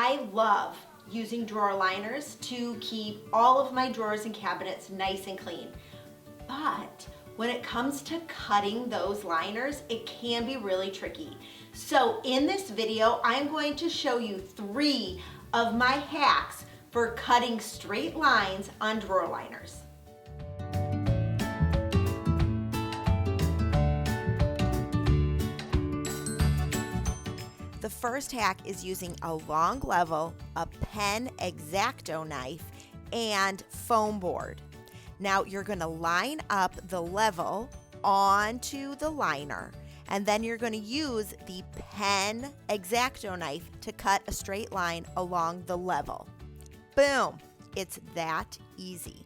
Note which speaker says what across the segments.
Speaker 1: I love using drawer liners to keep all of my drawers and cabinets nice and clean. But when it comes to cutting those liners, it can be really tricky. So in this video, I'm going to show you 3 of my hacks for cutting straight lines on drawer liners. The first hack is using a long level, a pen X-Acto knife, and foam board. Now you're going to line up the level onto the liner, and then you're going to use the pen X-Acto knife to cut a straight line along the level. Boom! It's that easy.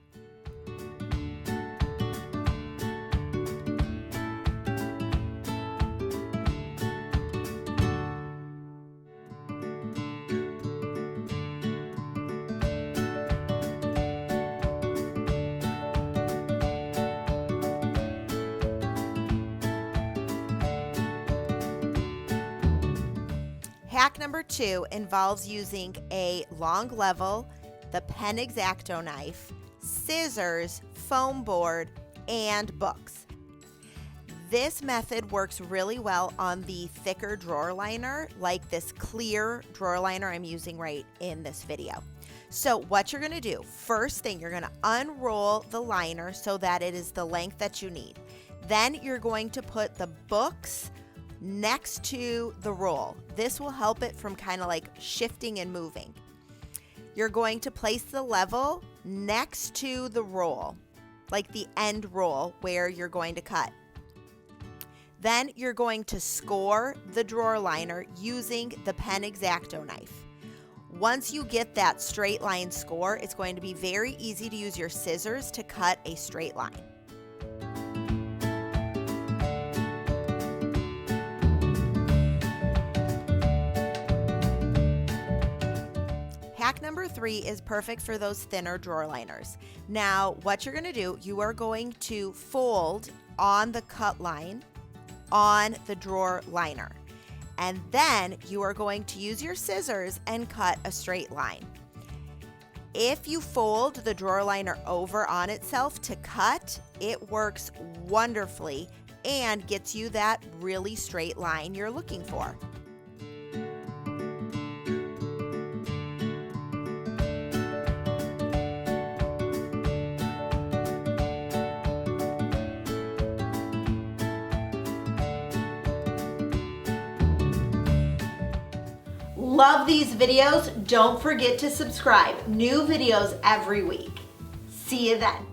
Speaker 1: Hack number 2 involves using a long level, the pen X-Acto knife, scissors, foam board, and books. This method works really well on the thicker drawer liner, like this clear drawer liner I'm using right in this video. So what you're going to do, first thing, you're going to unroll the liner so that it is the length that you need. Then you're going to put the books next to the roll. This will help it from kind of like shifting and moving. You're going to place the level next to the roll, like the end roll where you're going to cut. Then you're going to score the drawer liner using the pen X-Acto knife. Once you get that straight line score, it's going to be very easy to use your scissors to cut a straight line. Hack number 3 is perfect for those thinner drawer liners. Now, what you're going to do, you are going to fold on the cut line on the drawer liner. And then you are going to use your scissors and cut a straight line. If you fold the drawer liner over on itself to cut, it works wonderfully and gets you that really straight line you're looking for. Love these videos. Don't forget to subscribe. New videos every week. See you then.